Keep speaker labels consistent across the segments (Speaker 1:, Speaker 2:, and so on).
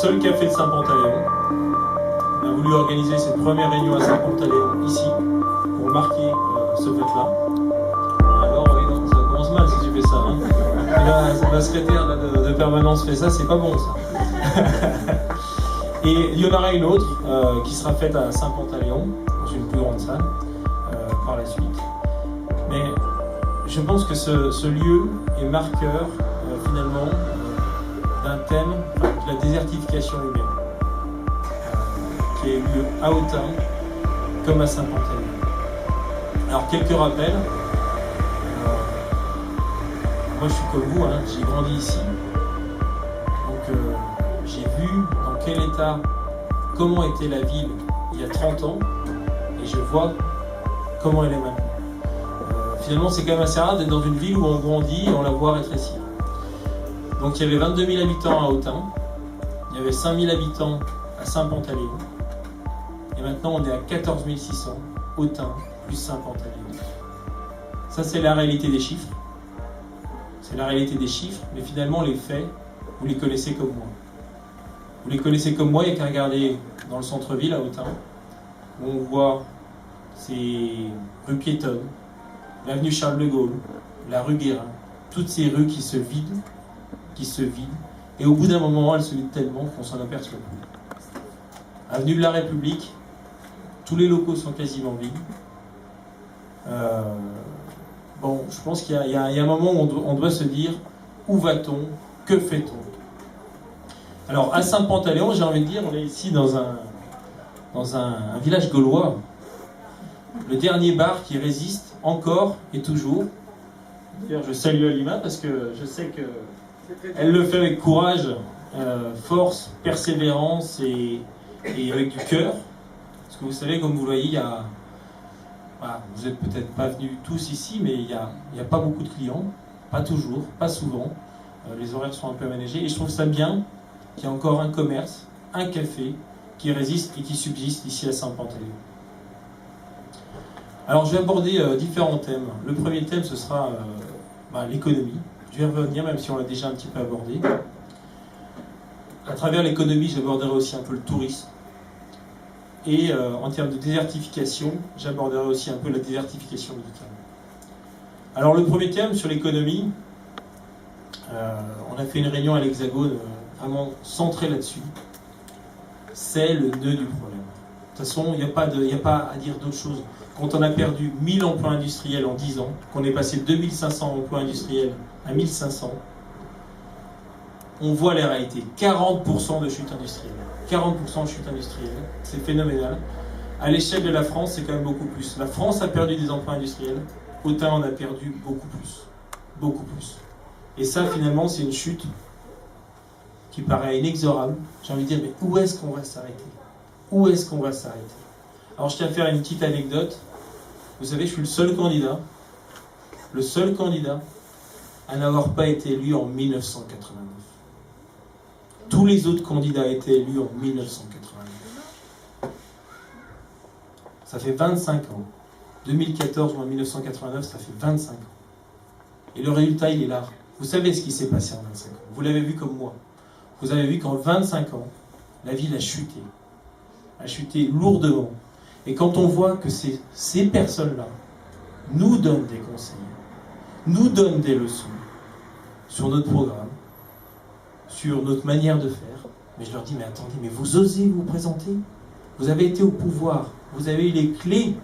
Speaker 1: seul café de Saint-Pantaléon. On a voulu organiser cette première réunion à Saint-Pantaléon, ici, pour marquer ce fait-là. Alors, oui, non, ça commence mal si tu fais ça. Hein. Et là, la secrétaire là, de permanence fait ça, c'est pas bon ça. Et il y en aura une autre qui sera faite à Saint-Pantaléon, dans une plus grande salle, par la suite. Mais je pense que ce lieu est marqueur, finalement, d'un thème, de la désertification humaine, qui a eu lieu à Autun, comme à Saint-Pantaléon. Alors, quelques rappels. Moi, je suis comme vous, hein, j'ai grandi ici. Donc, j'ai vu dans quel état, comment était la ville il y a 30 ans, et je vois comment elle est maintenant. Finalement, c'est quand même assez rare d'être dans une ville où on grandit et on la voit rétrécir. Donc, il y avait 22 000 habitants à Autun, il y avait 5 000 habitants à Saint-Pantaléon, et maintenant, on est à 14 600, Autun plus Saint-Pantaléon. Ça, c'est la réalité des chiffres. C'est la réalité des chiffres, mais finalement, les faits, vous les connaissez comme moi. Vous les connaissez comme moi, il n'y a qu'à regarder dans le centre-ville à Autun, où on voit ces rues piétonnes, l'avenue Charles de Gaulle, la rue Guérin, toutes ces rues qui se vident, et au bout d'un moment, elles se vident tellement qu'on s'en aperçoit plus. Avenue de la République, tous les locaux sont quasiment vides. Bon, je pense qu'il y a un moment où on doit se dire, où va-t-on, que fait-on? Alors, à Saint-Pantaléon, j'ai envie de dire, on est ici dans un village gaulois. Le dernier bar qui résiste encore et toujours. D'ailleurs, je salue Alima parce que je sais qu'elle le fait avec courage, force, persévérance et avec du cœur. Parce que vous savez, comme vous le voyez, il y a... Voilà, vous n'êtes peut-être pas venus tous ici, mais il n'y a pas beaucoup de clients. Pas toujours, pas souvent. Les horaires sont un peu aménagés. Et je trouve ça bien qu'il y ait encore un commerce, un café qui résiste et qui subsiste ici à Saint-Pantaléon. Alors je vais aborder différents thèmes. Le premier thème, ce sera l'économie. Je vais revenir, même si on l'a déjà un petit peu abordé. À travers l'économie, j'aborderai aussi un peu le tourisme. Et en termes de désertification, j'aborderai aussi un peu la désertification médicale. Alors le premier thème sur l'économie, on a fait une réunion à l'Hexagone vraiment centrée là-dessus. C'est le nœud du problème. De toute façon, il n'y a pas à dire d'autre chose. Quand on a perdu 1000 emplois industriels en 10 ans, qu'on est passé de 2500 emplois industriels à 1500, on voit la réalité. 40% de chute industrielle. 40% de chute industrielle, c'est phénoménal. À l'échelle de la France, c'est quand même beaucoup plus. La France a perdu des emplois industriels, Autun en a perdu beaucoup plus. Beaucoup plus. Et ça, finalement, c'est une chute qui paraît inexorable. J'ai envie de dire, mais où est-ce qu'on va s'arrêter? Où est-ce qu'on va s'arrêter? Alors, je tiens à faire une petite anecdote. Vous savez, je suis le seul candidat à n'avoir pas été élu en 1989. Tous les autres candidats étaient élus en 1989. Ça fait 25 ans. 2014 ou en 1989, ça fait 25 ans. Et le résultat, il est là. Vous savez ce qui s'est passé en 25 ans. Vous l'avez vu comme moi. Vous avez vu qu'en 25 ans, la ville a chuté. A chuté lourdement. Et quand on voit que ces personnes-là nous donnent des conseils, nous donnent des leçons sur notre programme, sur notre manière de faire, mais je leur dis, mais attendez, mais vous osez vous présenter? Vous avez été au pouvoir, vous avez eu les clés,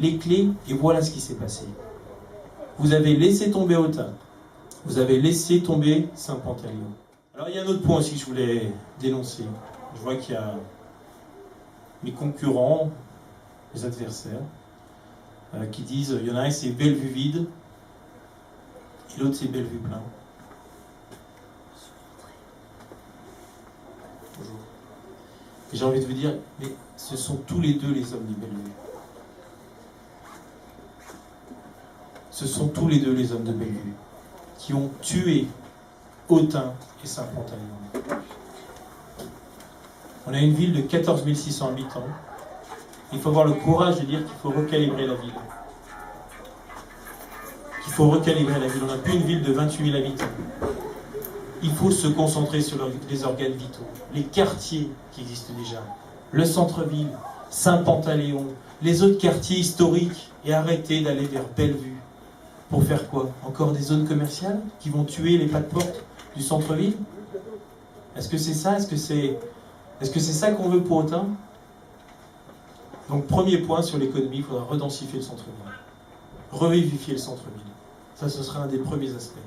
Speaker 1: et voilà ce qui s'est passé. Vous avez laissé tomber Autun, vous avez laissé tomber Saint-Pantaléon. Alors il y a un autre point aussi que je voulais dénoncer. Je vois qu'il y a mes concurrents, mes adversaires, qui disent, il y en a un c'est Bellevue vide, et l'autre c'est Bellevue plein. Bonjour. Et j'ai envie de vous dire, mais ce sont tous les deux les hommes de Bellevue. Ce sont tous les deux les hommes de Bellevue qui ont tué Autun et Saint-Pantaléon. On a une ville de 14 600 habitants. Il faut avoir le courage de dire qu'il faut recalibrer la ville. On n'a plus une ville de 28 000 habitants. il faut se concentrer sur les organes vitaux, les quartiers qui existent déjà, le centre-ville, Saint-Pantaléon, les autres quartiers historiques, et arrêter d'aller vers Bellevue. Pour faire quoi? Encore des zones commerciales qui vont tuer les pas de porte du centre-ville? Est-ce que c'est ça? Est-ce que c'est ça qu'on veut pour Autun? Donc premier point sur l'économie, il faudra redensifier le centre-ville, revivifier le centre-ville. Ça, ce sera un des premiers aspects.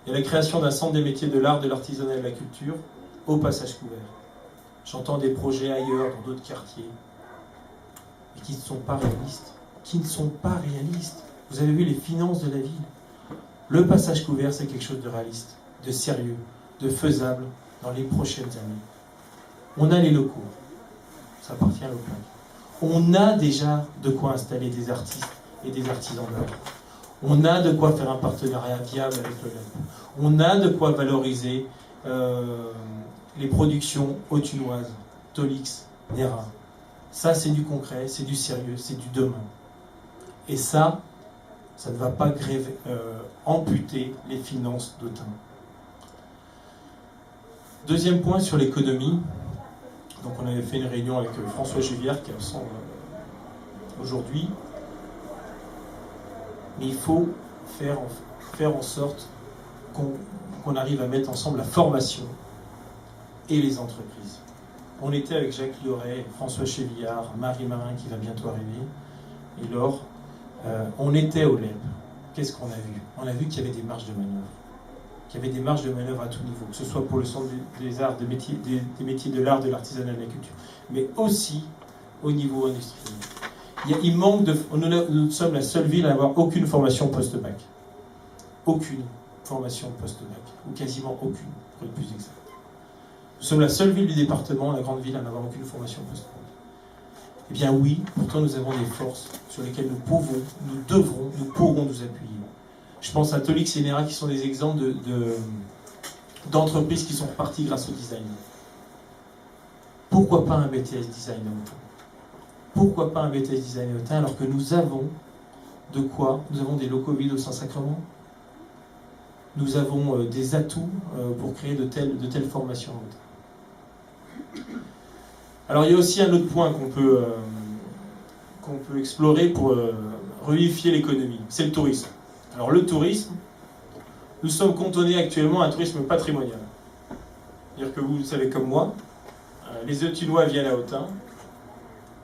Speaker 1: Il y a la création d'un centre des métiers de l'art, de l'artisanat et de la culture au passage couvert. J'entends des projets ailleurs, dans d'autres quartiers, mais qui ne sont pas réalistes. Qui ne sont pas réalistes. Vous avez vu les finances de la ville. Le passage couvert, c'est quelque chose de réaliste, de sérieux, de faisable dans les prochaines années. On a les locaux. Ça appartient à l'OPAC. On a déjà de quoi installer des artistes et des artisans d'art. On a de quoi faire un partenariat viable avec le LEP. On a de quoi valoriser les productions autunoises, Tolix, Nera. Ça, c'est du concret, c'est du sérieux, c'est du demain. Et ça ne va pas amputer les finances d'Autun. Deuxième point sur l'économie. Donc on avait fait une réunion avec François Géviard qui est absent aujourd'hui. Mais il faut faire en sorte qu'on arrive à mettre ensemble la formation et les entreprises. On était avec Jacques Lioret, François Chévillard, Marie Marin qui va bientôt arriver, et Laure. On était au LEP. Qu'est-ce qu'on a vu? On a vu qu'il y avait des marges de manœuvre. Qu'il y avait des marges de manœuvre à tout niveau, que ce soit pour le centre des arts, des métiers de l'art, de l'artisanat et de la culture, mais aussi au niveau industriel. Il manque de... Nous sommes la seule ville à n'avoir aucune formation post-bac. Aucune formation post-bac, ou quasiment aucune, pour être plus exact. Nous sommes la seule ville du département, la grande ville, à n'avoir aucune formation post-bac. Eh bien oui, pourtant nous avons des forces sur lesquelles nous pouvons, nous devrons, nous pourrons nous appuyer. Je pense à Tolix et Nera qui sont des exemples d'entreprises qui sont reparties grâce au design. Pourquoi pas un BTS design à Autun? Pourquoi pas un BTS design à Autun alors que nous avons de quoi? Nous avons des locaux vides au Saint-Sacrement. Nous avons des atouts pour créer de telles formations à Autun. Alors il y a aussi un autre point qu'on peut explorer pour revivifier l'économie, c'est le tourisme. Alors le tourisme, nous sommes cantonnés actuellement à un tourisme patrimonial. C'est-à-dire que vous savez comme moi, les Autunois viennent à Autun,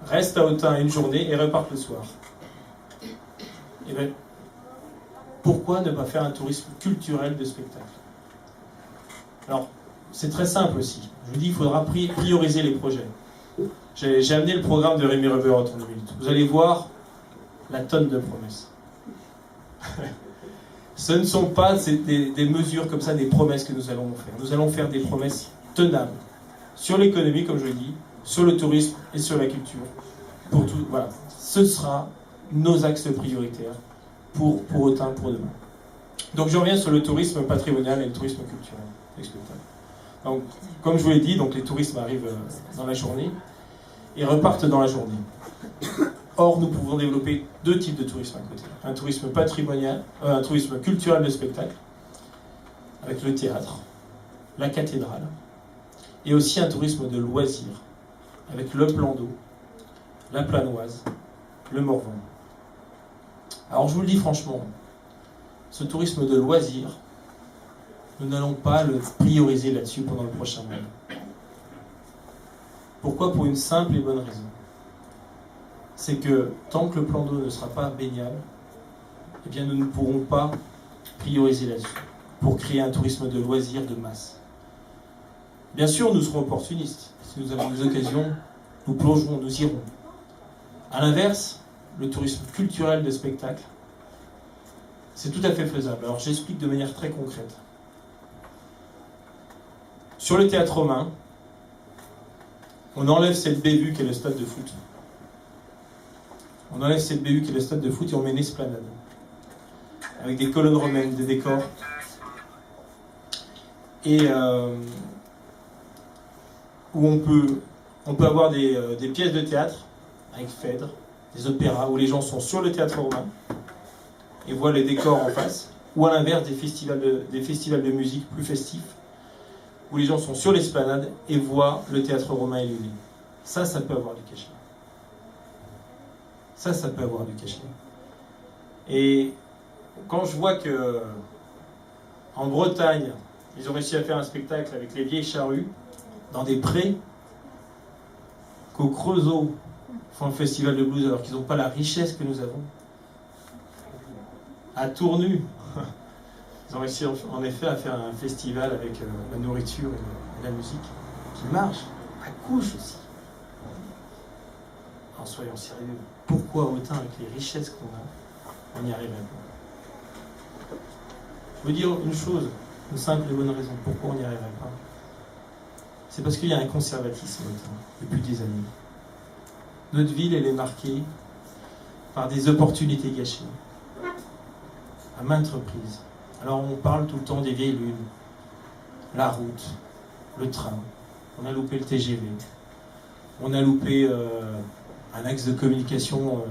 Speaker 1: restent à Autun une journée et repartent le soir. Et bien, pourquoi ne pas faire un tourisme culturel de spectacle? Alors, c'est très simple aussi. Je vous dis, il faudra prioriser les projets. J'ai amené le programme de Rémi Reverot en 2 minutes. Vous allez voir la tonne de promesses. Ce ne sont pas des mesures comme ça, des promesses que nous allons faire. Nous allons faire des promesses tenables sur l'économie, comme je l'ai dit, sur le tourisme et sur la culture. Pour tout, voilà. Ce sera nos axes prioritaires pour Autun, pour demain. Donc je reviens sur le tourisme patrimonial et le tourisme culturel. Donc, comme je vous l'ai dit, donc les touristes arrivent dans la journée et repartent dans la journée. Or, nous pouvons développer 2 types de tourisme à côté. Un tourisme patrimonial, un tourisme culturel de spectacle, avec le théâtre, la cathédrale, et aussi un tourisme de loisirs, avec le plan d'eau, la Planoise, le Morvan. Alors, je vous le dis franchement, ce tourisme de loisirs, nous n'allons pas le prioriser là-dessus pendant le prochain mois. Pourquoi? Pour une simple et bonne raison. C'est que tant que le plan d'eau ne sera pas baignable, eh bien nous ne pourrons pas prioriser là-dessus pour créer un tourisme de loisirs de masse. Bien sûr, nous serons opportunistes. Si nous avons des occasions, nous plongerons, nous irons. A l'inverse, le tourisme culturel de spectacle, c'est tout à fait faisable. Alors j'explique de manière très concrète. Sur le théâtre romain, on enlève cette bévue qui est le stade de foot. On enlève cette bévue qui est le stade de foot et on met une esplanade. Avec des colonnes romaines, des décors. Et où on peut avoir des pièces de théâtre avec Phèdre, des opéras, où les gens sont sur le théâtre romain et voient les décors en face. ou à l'inverse des festivals de musique plus festifs, où les gens sont sur l'esplanade et voient le théâtre romain illuminé. Ça peut avoir du cachet. Ça peut avoir du cachet. Et quand je vois que en Bretagne, ils ont réussi à faire un spectacle avec les vieilles charrues, dans des prés, qu'au Creusot font le festival de blues alors qu'ils n'ont pas la richesse que nous avons, à Tournu, ils ont réussi en effet à faire un festival avec la nourriture et la musique qui marche, à Couche aussi. Alors soyons sérieux, pourquoi autant avec les richesses qu'on a, on n'y arriverait pas? Je veux dire une chose, une simple et bonne raison, pourquoi on n'y arriverait pas? C'est parce qu'il y a un conservatisme depuis des années. Notre ville, elle est marquée par des opportunités gâchées, à maintes reprises. Alors on parle tout le temps des vieilles lunes, la route, le train, on a loupé le TGV, on a loupé un axe de communication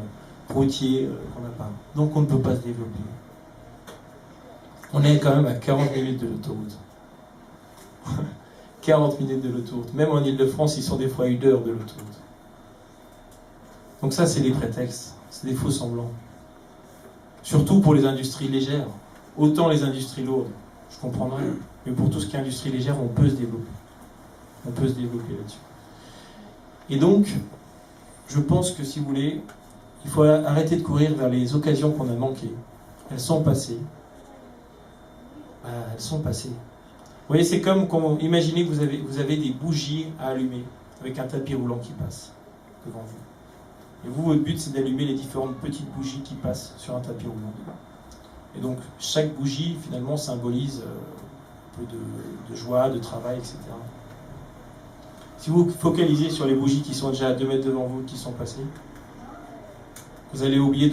Speaker 1: routier qu'on n'a pas. Donc on ne peut pas se développer. On est quand même à 40 minutes de l'autoroute. 40 minutes de l'autoroute. Même en Ile-de-France, ils sont des fois 1 heure de l'autoroute. Donc ça, c'est des prétextes, c'est des faux semblants. Surtout pour les industries légères. Autant les industries lourdes, je comprendrais. Mais pour tout ce qui est industrie légère, on peut se développer. On peut se développer là-dessus. Et donc, je pense que si vous voulez, il faut arrêter de courir vers les occasions qu'on a manquées. Elles sont passées. Elles sont passées. Vous voyez, c'est comme quand imaginez que vous avez des bougies à allumer avec un tapis roulant qui passe devant vous. Et vous, votre but, c'est d'allumer les différentes petites bougies qui passent sur un tapis roulant. Et donc, chaque bougie, finalement, symbolise un peu de joie, de travail, etc. Si vous focalisez sur les bougies qui sont déjà à 2 mètres devant vous, qui sont passées, vous allez oublier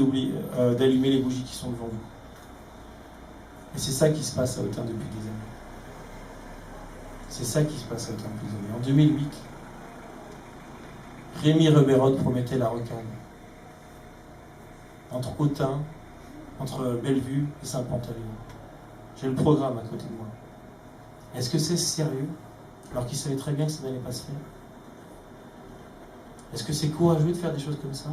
Speaker 1: d'allumer les bougies qui sont devant vous. Et c'est ça qui se passe à Autun depuis des années. C'est ça qui se passe à Autun depuis des années. En 2008, Rémi Rebérode promettait la rocade. Entre Autun, entre Bellevue et Saint-Pantaléon. J'ai le programme à côté de moi. Est-ce que c'est sérieux, alors qu'il savait très bien que ça n'allait pas se faire? Est-ce que c'est courageux de faire des choses comme ça?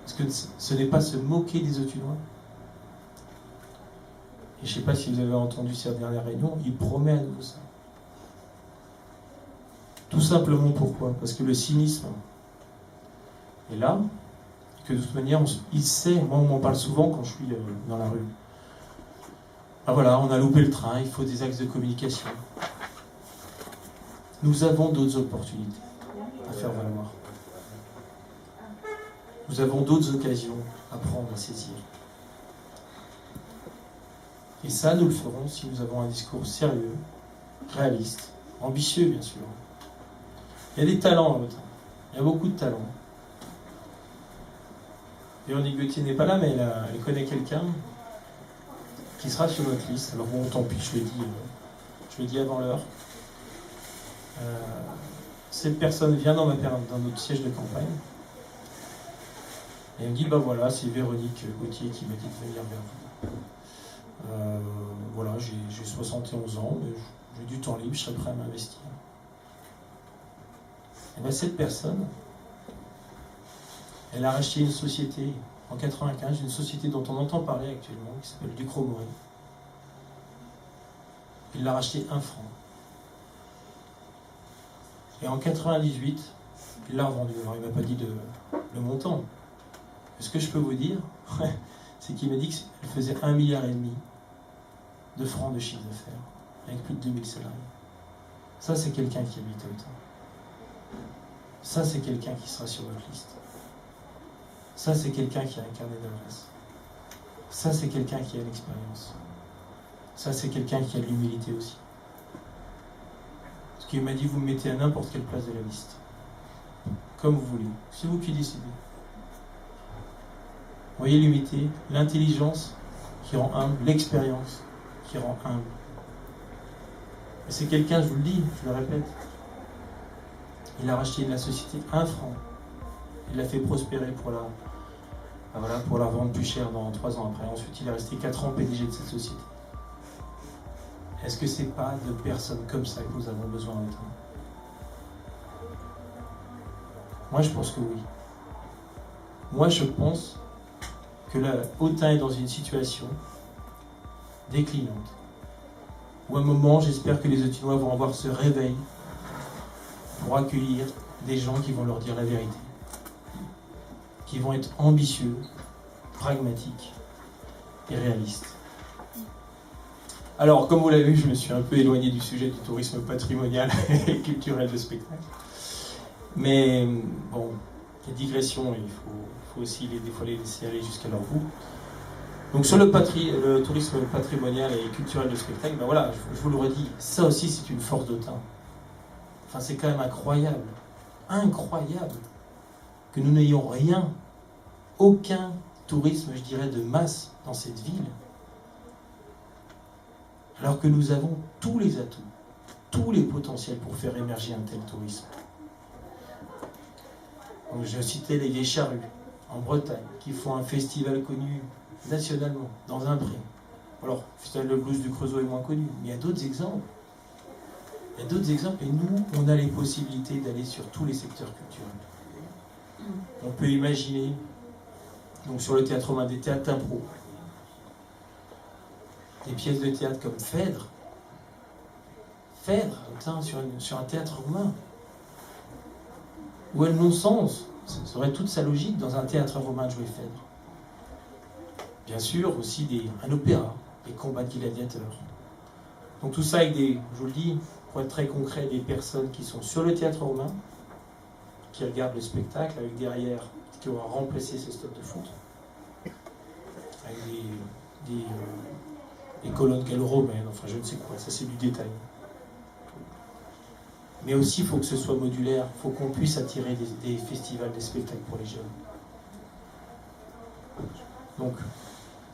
Speaker 1: Est-ce que ce n'est pas se moquer des Autunois? Et je ne sais pas si vous avez entendu cette dernière réunion, il promet à nouveau ça. Tout simplement pourquoi? Parce que le cynisme est là, et que de toute manière, il sait, moi on m'en parle souvent quand je suis dans la rue. Ah voilà, on a loupé le train, il faut des axes de communication. Nous avons d'autres opportunités à faire valoir. Nous avons d'autres occasions à prendre, à saisir. Et ça, nous le ferons si nous avons un discours sérieux, réaliste, ambitieux, bien sûr. Il y a des talents à Autun. Il y a beaucoup de talents. Véronique Gauthier n'est pas là, mais elle connaît quelqu'un qui sera sur notre liste. Alors bon, tant pis, je le dis avant l'heure. Cette personne vient dans notre siège de campagne. Et elle me dit, bah voilà, c'est Véronique Gauthier qui m'a dit de venir vers vous. Voilà, j'ai 71 ans, mais j'ai du temps libre, je serais prêt à m'investir. Et bien cette personne, elle a racheté une société en 95, une société dont on entend parler actuellement, qui s'appelle Ducrot-Moret. Il l'a racheté 1 franc. Et en 98, il l'a revendu. Alors il ne m'a pas dit le montant. Mais ce que je peux vous dire, c'est qu'il m'a dit qu'elle faisait 1,5 milliard de francs de chiffre d'affaires, avec plus de 2000 salariés. Ça, c'est quelqu'un qui habite à Autun. Ça, c'est quelqu'un qui sera sur notre liste. Ça, c'est quelqu'un qui a un carnet d'adresse. Ça, c'est quelqu'un qui a l'expérience. Ça, c'est quelqu'un qui a de l'humilité aussi. Parce qu'il m'a dit, vous me mettez à n'importe quelle place de la liste. Comme vous voulez. C'est vous qui décidez. Vous voyez l'humilité, l'intelligence qui rend humble, l'expérience qui rend humble. Et c'est quelqu'un, je vous le dis, je le répète, il a racheté la société 1 franc. Il l'a fait prospérer pour la revendre plus cher dans 3 ans après. Ensuite, il est resté 4 ans PDG de cette société. Est-ce que c'est pas de personnes comme ça que nous avons besoin maintenant? Moi, je pense que oui. Moi, je pense que là, Autun est dans une situation déclinante. Où à un moment, j'espère que les Autinois vont avoir ce réveil pour accueillir des gens qui vont leur dire la vérité, qui vont être ambitieux, pragmatiques et réalistes. Alors, comme vous l'avez vu, je me suis un peu éloigné du sujet du tourisme patrimonial et culturel de spectacle. Mais bon, les digressions, il faut aussi des fois les laisser aller jusqu'à leur bout. Donc sur le tourisme patrimonial et culturel de spectacle, ben voilà, je vous le redis, ça aussi c'est une force d'Autun. Enfin, c'est quand même incroyable, incroyable, que nous n'ayons rien, aucun tourisme, je dirais, de masse dans cette ville, alors que nous avons tous les atouts, tous les potentiels pour faire émerger un tel tourisme. Donc, je citais les Vieilles Charrues, en Bretagne, qui font un festival connu nationalement, dans un pré. Alors, le Festival de Blues du Creusot est moins connu, mais il y a d'autres exemples. Il y a d'autres exemples, et nous, on a les possibilités d'aller sur tous les secteurs culturels. On peut imaginer, donc sur le théâtre romain, des théâtres d'impro, des pièces de théâtre comme Phèdre, sur un théâtre romain, où elle non-sens, ça aurait toute sa logique dans un théâtre romain de jouer Phèdre. Bien sûr, aussi un opéra, des combats de gladiateurs. Donc tout ça avec je vous le dis, pour être très concret, des personnes qui sont sur le théâtre romain, qui regardent le spectacle, avec derrière, qui aura remplacé ces stades de foot, avec des colonnes gallo-romaines, enfin je ne sais quoi, ça c'est du détail. Mais aussi, il faut que ce soit modulaire, il faut qu'on puisse attirer des festivals, des spectacles pour les jeunes. Donc,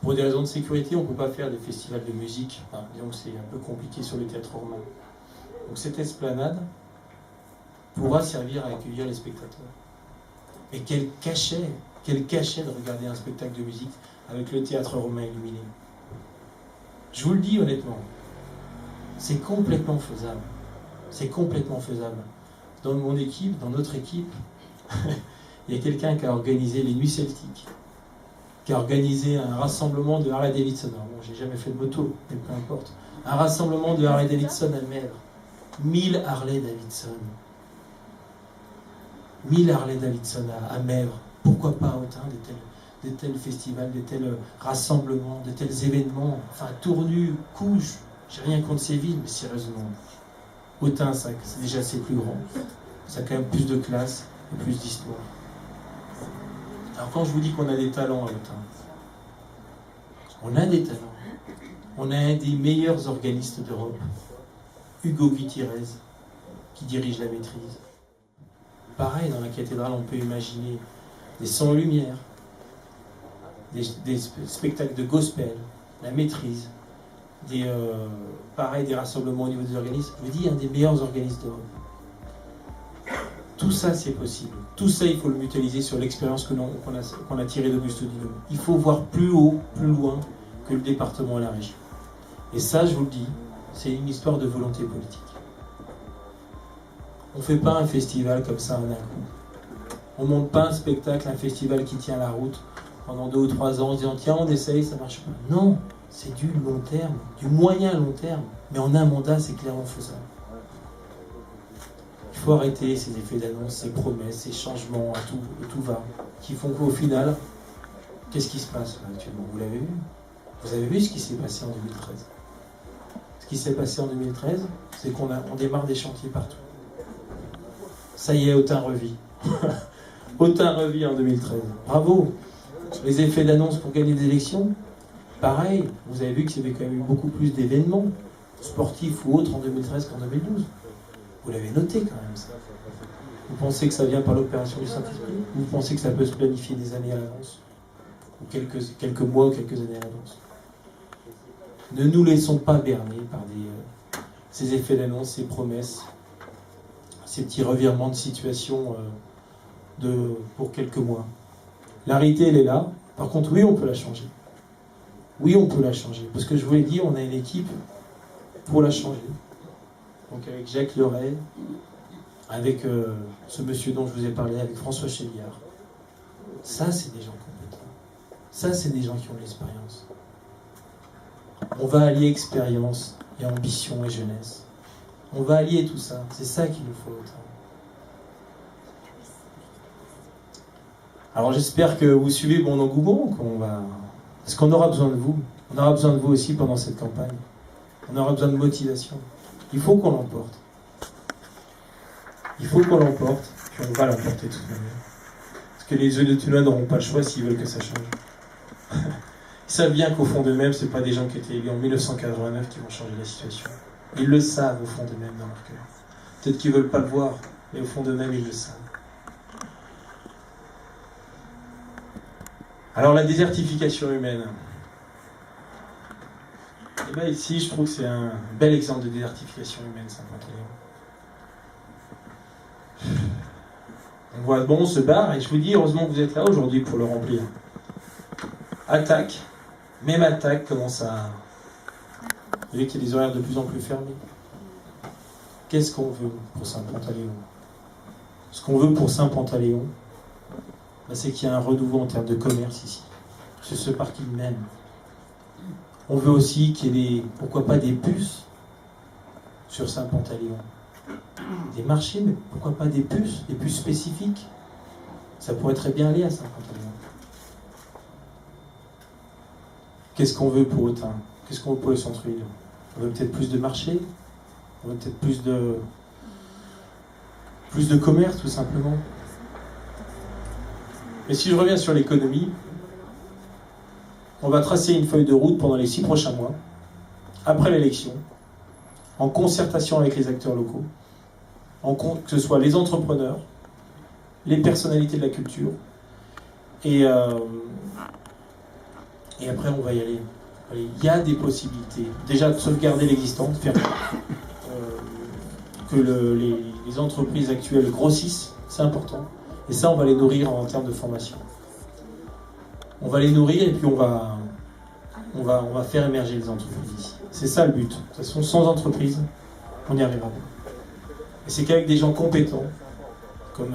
Speaker 1: pour des raisons de sécurité, on ne peut pas faire des festivals de musique. Enfin, disons que c'est un peu compliqué sur le théâtre romain. Donc cette esplanade pourra servir à accueillir les spectateurs. Et quel cachet de regarder un spectacle de musique avec le théâtre romain illuminé. Je vous le dis honnêtement, c'est complètement faisable. C'est complètement faisable. Dans mon équipe, dans notre équipe, il y a quelqu'un qui a organisé les Nuits Celtiques, qui a organisé un rassemblement de Harley Davidson. Alors bon, j'ai jamais fait de moto, mais peu importe. Un rassemblement de Harley Davidson à Mèvres. 1000 Harley Davidson. 1000 Harley Davidson à Mèvres. Pourquoi pas autant de tels festivals, de tels rassemblements, de tels événements, enfin Tournu, Couche, j'ai rien contre ces villes, mais sérieusement. Autun, c'est déjà assez plus grand. Ça a quand même plus de classe et plus d'histoire. Alors quand je vous dis qu'on a des talents à Autun, on a des talents. On a un des meilleurs organistes d'Europe, Hugo Gutiérrez, qui dirige la maîtrise. Pareil, dans la cathédrale, on peut imaginer des sons-lumière, des spectacles de gospel, la maîtrise, des rassemblements au niveau des organismes. Je vous dis, un des meilleurs organismes d'Europe. Tout ça, c'est possible. Tout ça, il faut le mutualiser sur l'expérience qu'on a tirée d'Augusto Di. Il faut voir plus haut, plus loin que le département et la région. Et ça, je vous le dis, c'est une histoire de volonté politique. On ne fait pas un festival comme ça en un coup. On ne monte pas un spectacle, un festival qui tient la route pendant 2 ou 3 ans en se disant tiens, on essaye, ça ne marche pas. Non, c'est du long terme, du moyen long terme. Mais en un mandat, c'est clairement faisable. Il faut arrêter ces effets d'annonce, ces promesses, ces changements, à tout va, qui font qu'au final, qu'est-ce qui se passe actuellement? Vous l'avez vu? Vous avez vu ce qui s'est passé en 2013? Ce qui s'est passé en 2013, c'est qu'on démarre des chantiers partout. Ça y est, Autun revit. Autun revit en 2013. Bravo! Les effets d'annonce pour gagner des élections, pareil, vous avez vu qu'il y avait quand même eu beaucoup plus d'événements sportifs ou autres en 2013 qu'en 2012. Vous l'avez noté quand même, ça. Vous pensez que ça vient par l'opération du Saint-Esprit? Vous pensez que ça peut se planifier des années à l'avance? Ou quelques mois ou quelques années à l'avance? Ne nous laissons pas berner par ces effets d'annonce, ces promesses, ces petits revirements de situation pour quelques mois. La réalité, elle est là. Par contre, oui, on peut la changer. Oui, on peut la changer. Parce que je vous l'ai dit, on a une équipe pour la changer. Donc avec Jacques Leray, avec ce monsieur dont je vous ai parlé, avec François Chéliard. Ça, c'est des gens compétents. Ça, c'est des gens qui ont de l'expérience. On va allier expérience et ambition et jeunesse. On va allier tout ça. C'est ça qu'il nous faut autant. Alors j'espère que vous suivez mon engouement, parce qu'on aura besoin de vous. On aura besoin de vous aussi pendant cette campagne. On aura besoin de motivation. Il faut qu'on l'emporte. Il faut qu'on l'emporte, puis on va l'emporter de toute manière. Parce que les Eudes-Tunois n'auront pas le choix s'ils veulent que ça change. Ils savent bien qu'au fond d'eux-mêmes, ce n'est pas des gens qui étaient élus en 1989 qui vont changer la situation. Ils le savent au fond d'eux-mêmes dans leur cœur. Peut-être qu'ils ne veulent pas le voir, mais au fond d'eux-mêmes, ils le savent. Alors la désertification humaine. Et bien ici, je trouve que c'est un bel exemple de désertification humaine, Saint-Pantaleon. On voit, bon, on se barre, et je vous dis, heureusement que vous êtes là aujourd'hui pour le remplir. Attaque, même attaque commence à... Vous voyez qu'il y a des horaires de plus en plus fermés. Qu'est-ce qu'on veut pour Saint-Pantaleon? Ce qu'on veut pour Saint-Pantaleon, c'est qu'il y a un renouveau en termes de commerce ici. C'est ce parking même. On veut aussi qu'il y ait pourquoi pas des puces sur Saint-Pantaleon. Des marchés, mais pourquoi pas des puces spécifiques. Ça pourrait très bien aller à Saint-Pantaleon. Qu'est-ce qu'on veut pour Autun? Qu'est-ce qu'on veut pour le centre-ville? On veut peut-être plus de marchés, on veut peut-être plus de commerce, tout simplement. Mais si je reviens sur l'économie, on va tracer une feuille de route pendant les 6 prochains mois, après l'élection, en concertation avec les acteurs locaux, que ce soit les entrepreneurs, les personnalités de la culture, et après on va y aller. Il y a des possibilités. Déjà de sauvegarder l'existant, de faire que les entreprises actuelles grossissent, c'est important. Et ça, on va les nourrir en termes de formation. On va les nourrir et puis on va faire émerger les entreprises ici. C'est ça le but. De toute façon, sans entreprise, on n'y arrivera pas. Et c'est qu'avec des gens compétents, comme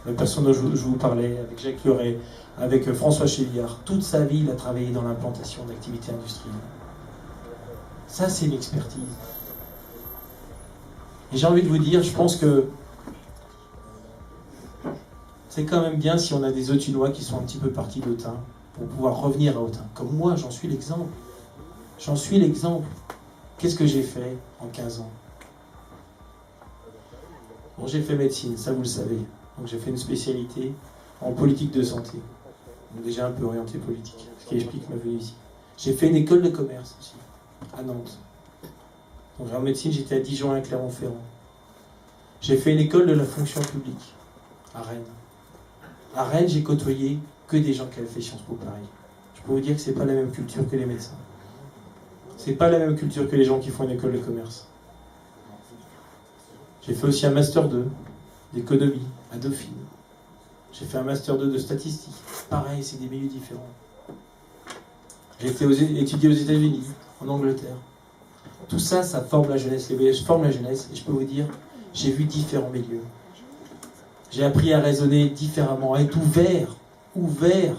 Speaker 1: la personne dont je vous parlais, avec Jacques Leray, avec François Chéliard, toute sa vie, il a travaillé dans l'implantation d'activités industrielles. Ça, c'est une expertise. Et j'ai envie de vous dire, je pense que c'est quand même bien si on a des Autunois qui sont un petit peu partis d'Autun pour pouvoir revenir à Autun. Comme moi, j'en suis l'exemple. J'en suis l'exemple. Qu'est-ce que j'ai fait en 15 ans? Bon, j'ai fait médecine, ça vous le savez. Donc j'ai fait une spécialité en politique de santé. Donc déjà un peu orienté politique, ce qui explique ma venue ici. J'ai fait une école de commerce aussi, à Nantes. Donc en médecine, j'étais à Dijon et à Clermont-Ferrand. J'ai fait une école de la fonction publique, à Rennes. À Rennes, j'ai côtoyé que des gens qui avaient fait Sciences Po Paris. Je peux vous dire que c'est pas la même culture que les médecins. C'est pas la même culture que les gens qui font une école de commerce. J'ai fait aussi un Master 2 d'économie à Dauphine. J'ai fait un Master 2 de statistique. Pareil, c'est des milieux différents. J'ai étudié aux États-Unis, en Angleterre. Tout ça, ça forme la jeunesse. Les voyages forment la jeunesse. Et je peux vous dire, j'ai vu différents milieux. J'ai appris à raisonner différemment, à être ouvert. Ouvert.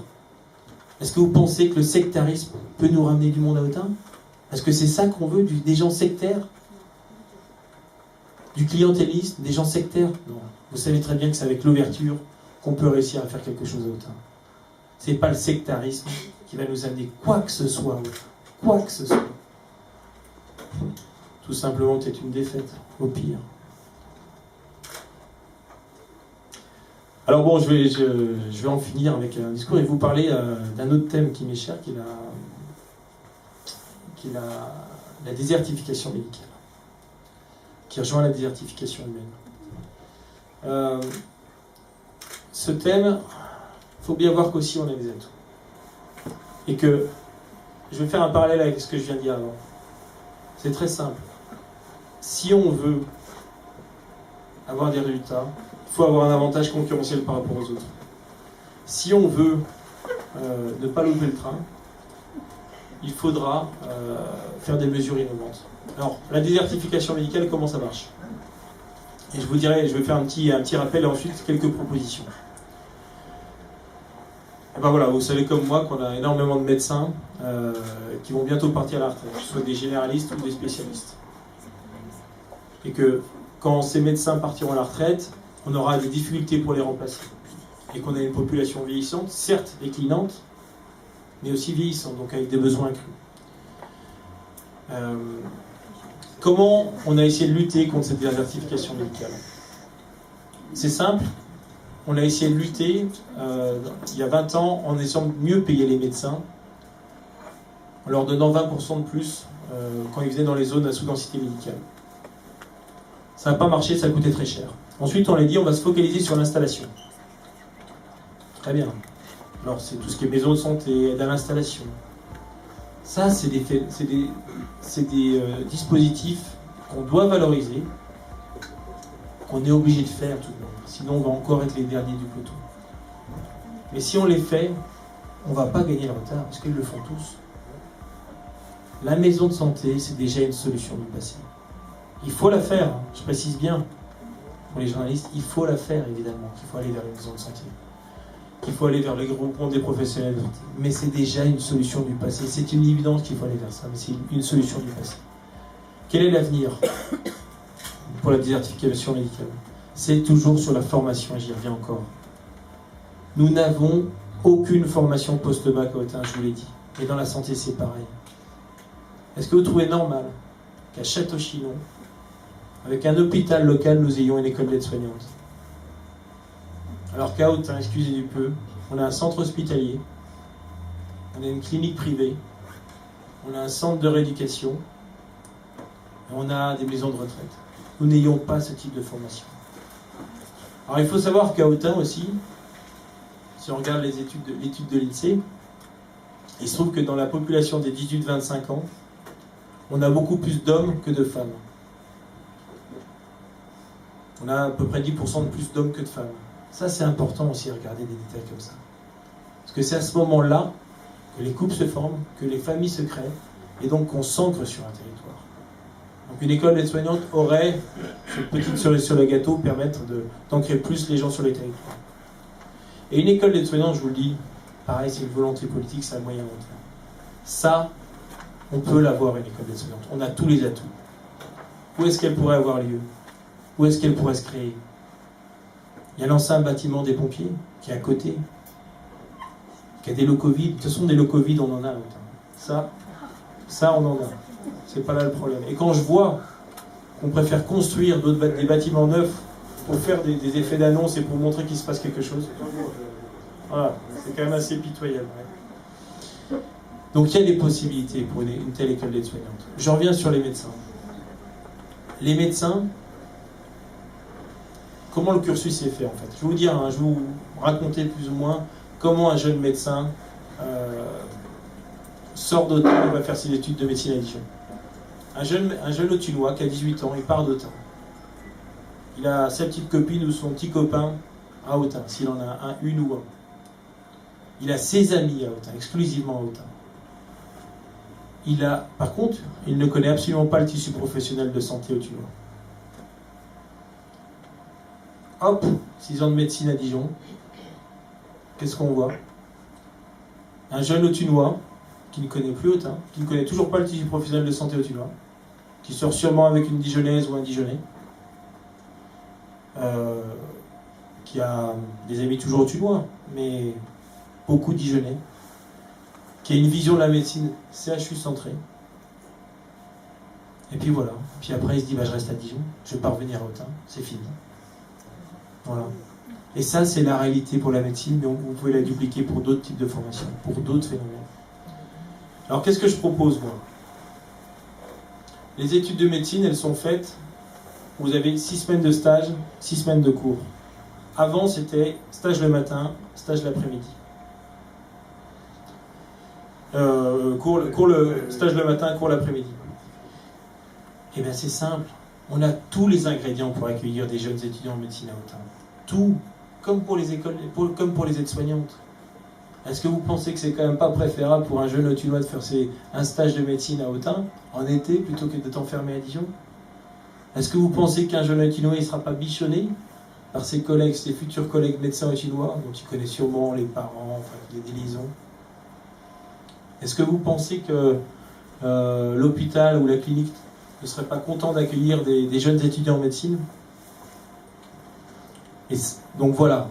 Speaker 1: Est-ce que vous pensez que le sectarisme peut nous ramener du monde à Autun? Est-ce que c'est ça qu'on veut, des gens sectaires? Du clientélisme, des gens sectaires? Non. Vous savez très bien que c'est avec l'ouverture qu'on peut réussir à faire quelque chose à Autun. C'est pas le sectarisme qui va nous amener quoi que ce soit. Quoi que ce soit. Tout simplement peut-être une défaite, au pire. Alors bon, je vais en finir avec un discours et vous parler d'un autre thème qui m'est cher, qui est la désertification médicale, qui rejoint la désertification humaine. Ce thème, il faut bien voir qu'aussi on a des atouts. Et que, je vais faire un parallèle avec ce que je viens de dire avant. C'est très simple. Si on veut avoir des résultats, il faut avoir un avantage concurrentiel par rapport aux autres. Si on veut ne pas louper le train, il faudra faire des mesures innovantes. Alors, la désertification médicale, comment ça marche? Et je vous dirai, je vais faire un petit rappel et ensuite quelques propositions. Et ben voilà, vous savez comme moi qu'on a énormément de médecins qui vont bientôt partir à la retraite, que ce soit des généralistes ou des spécialistes. Et que quand ces médecins partiront à la retraite, on aura des difficultés pour les remplacer. Et qu'on a une population vieillissante, certes déclinante, mais aussi vieillissante, donc avec des besoins accrus. Comment on a essayé de lutter contre cette désertification médicale? C'est simple, on a essayé de lutter il y a 20 ans en essayant de mieux payer les médecins, en leur donnant 20% de plus quand ils venaient dans les zones à sous-densité médicale. Ça n'a pas marché, ça a coûté très cher. Ensuite, on l'a dit, on va se focaliser sur l'installation. Très bien. Alors, c'est tout ce qui est maison de santé, aide à l'installation. Ça, c'est des dispositifs qu'on doit valoriser, qu'on est obligé de faire tout de même. Sinon, on va encore être les derniers du peloton. Mais si on les fait, on ne va pas gagner le retard, parce qu'ils le font tous. La maison de santé, c'est déjà une solution du passé. Il faut la faire, hein, je précise bien, pour les journalistes, il faut la faire, évidemment, qu'il faut aller vers une maison de santé. Qu'il faut aller vers le groupement des professionnels de santé. Mais c'est déjà une solution du passé. C'est une évidence qu'il faut aller vers ça, mais c'est une solution du passé. Quel est l'avenir pour la désertification médicale? C'est toujours sur la formation, et j'y reviens encore. Nous n'avons aucune formation post-bac à Autun, je vous l'ai dit. Et dans la santé, c'est pareil. Est-ce que vous trouvez normal qu'à Château-Chinon, avec un hôpital local, nous ayons une école d'aide-soignante? Alors qu'à Autun, excusez du peu, on a un centre hospitalier, on a une clinique privée, on a un centre de rééducation, et on a des maisons de retraite. Nous n'ayons pas ce type de formation. Alors il faut savoir qu'à Autun aussi, si on regarde l'étude de l'INSEE, il se trouve que dans la population des 18-25 ans, on a beaucoup plus d'hommes que de femmes. On a à peu près 10% de plus d'hommes que de femmes. Ça, c'est important aussi à regarder des détails comme ça. Parce que c'est à ce moment-là que les couples se forment, que les familles se créent, et donc qu'on s'ancre sur un territoire. Donc une école d'aide-soignante aurait, cette petite cerise sur le gâteau, permettre d'ancrer plus les gens sur les territoires. Et une école d'aide-soignante, je vous le dis, pareil, c'est une volonté politique, c'est un moyen long terme. Ça, on peut l'avoir, une école d'aide-soignante. On a tous les atouts. Où est-ce qu'elle pourrait avoir lieu? Où est-ce qu'elle pourrait se créer? Il y a l'ancien bâtiment des pompiers qui est à côté, qui a des locaux vides. De toute façon, des locaux vides, on en a. Ça, on en a. C'est pas là le problème. Et quand je vois qu'on préfère construire des bâtiments neufs pour faire des effets d'annonce et pour montrer qu'il se passe quelque chose, voilà, c'est quand même assez pitoyable. Ouais. Donc il y a des possibilités pour une telle école d'aide-soignante. Je reviens sur les médecins. Les médecins, comment le cursus est fait en fait? Je vais vous dire, je vais vous raconter plus ou moins comment un jeune médecin sort d'Autun et va faire ses études de médecine à Dijon. Un jeune Autunois qui a 18 ans, il part d'Autun. Il a sa petite copine ou son petit copain à Autun, s'il en a une ou un. Il a ses amis à Autun, exclusivement à Autun. Par contre, il ne connaît absolument pas le tissu professionnel de santé autunois. Hop, 6 ans de médecine à Dijon. Qu'est-ce qu'on voit? Un jeune Autunois qui ne connaît plus Autun, qui ne connaît toujours pas le tissu professionnel de santé autunois, qui sort sûrement avec une Dijonnaise ou un Dijonnais, qui a des amis toujours autunois, mais beaucoup Dijonnais, qui a une vision de la médecine CHU centrée. Et puis voilà. Puis après, il se dit, je reste à Dijon, je ne vais pas revenir à Autun, c'est fini. Voilà. Et ça, c'est la réalité pour la médecine, mais vous pouvez la dupliquer pour d'autres types de formations, pour d'autres phénomènes. Alors, qu'est-ce que je propose, moi? Les études de médecine, elles sont faites, vous avez 6 semaines de stage, 6 semaines de cours. Avant, c'était stage le matin, stage l'après-midi. Stage le matin, cours l'après-midi. Eh bien, c'est simple. On a tous les ingrédients pour accueillir des jeunes étudiants en médecine à Autun. Tout, comme pour les écoles, comme pour les aides-soignantes. Est-ce que vous pensez que c'est quand même pas préférable pour un jeune Autunois de faire un stage de médecine à Autun en été plutôt que d'être enfermé à Dijon? Est-ce que vous pensez qu'un jeune Autunois ne sera pas bichonné par ses collègues, ses futurs collègues médecins autunois, dont il connaît sûrement les parents, enfin qu'il y a des liaisons? Est-ce que vous pensez que l'hôpital ou la clinique ne serait pas content d'accueillir des jeunes étudiants en médecine? Et donc voilà,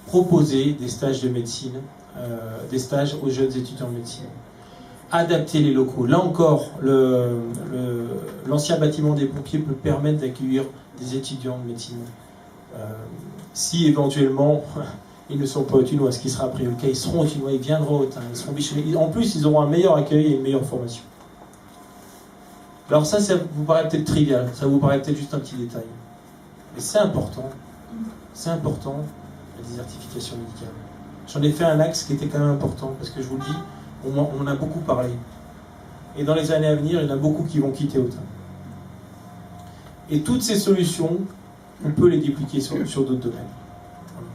Speaker 1: proposer des stages de médecine, des stages aux jeunes étudiants en médecine. Adapter les locaux. Là encore, l'ancien bâtiment des pompiers peut permettre d'accueillir des étudiants de médecine. Si éventuellement ils ne sont pas autunois, ce qui sera après le cas, ils seront autunois, ils viendront au Autun, ils seront bichonnés. En plus, ils auront un meilleur accueil et une meilleure formation. Alors ça vous paraît peut-être trivial, ça vous paraît peut-être juste un petit détail. Mais c'est important, la désertification médicale. J'en ai fait un axe qui était quand même important, parce que je vous le dis, on en a beaucoup parlé. Et dans les années à venir, il y en a beaucoup qui vont quitter Autun. Et toutes ces solutions, on peut les dupliquer sur d'autres domaines. Voilà.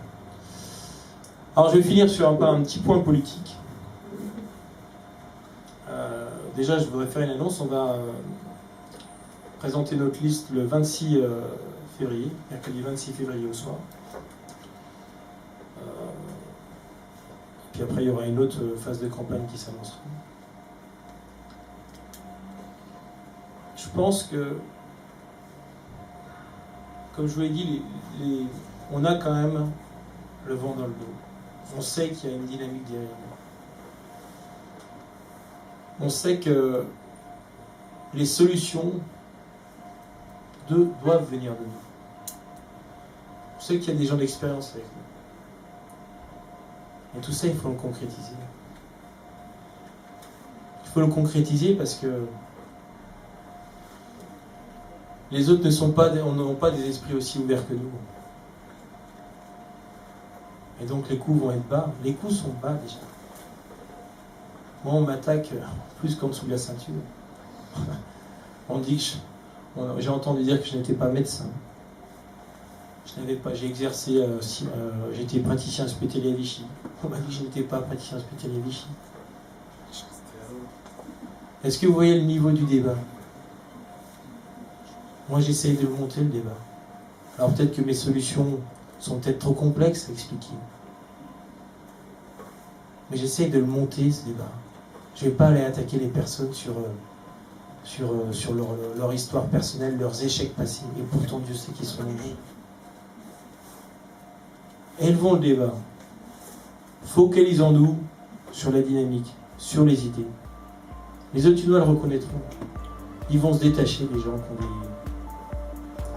Speaker 1: Alors je vais finir sur un petit point politique. Déjà, je voudrais faire une annonce. On va présenter notre liste le 26 février, mercredi 26 février au soir. Puis après, il y aura une autre phase de campagne qui s'annoncera. Je pense que, comme je vous l'ai dit, on a quand même le vent dans le dos. On sait qu'il y a une dynamique derrière nous. On sait que les solutions doivent venir de nous. On sait qu'il y a des gens d'expérience avec nous. Et tout ça, il faut le concrétiser. Il faut le concrétiser parce que les autres n'ont pas des esprits aussi ouverts que nous. Et donc les coups vont être bas. Les coups sont bas déjà. Moi, on m'attaque plus qu'en dessous de la ceinture. On dit que j'ai entendu dire que je n'étais pas médecin. J'ai exercé, j'étais praticien hospitalier à Vichy. On m'a dit que je n'étais pas praticien hospitalier à Vichy. Est-ce que vous voyez le niveau du débat? Moi, j'essaye de monter le débat. Alors peut-être que mes solutions sont peut-être trop complexes à expliquer. Mais j'essaye de le monter, ce débat. Je ne vais pas aller attaquer les personnes sur leur histoire personnelle, leurs échecs passés. Et pourtant, Dieu sait qu'ils sont nombreux. Élevons le débat. Focalisons-nous sur la dynamique, sur les idées. Les Autunois le reconnaîtront. Ils vont se détacher des gens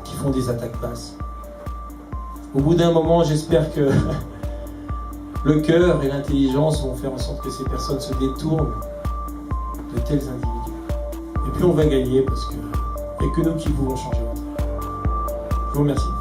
Speaker 1: qui font des attaques basses. Au bout d'un moment, j'espère que le cœur et l'intelligence vont faire en sorte que ces personnes se détournent de tels individus. Et puis on va gagner parce qu'il n'y a que nous qui pouvons changer. Je vous remercie.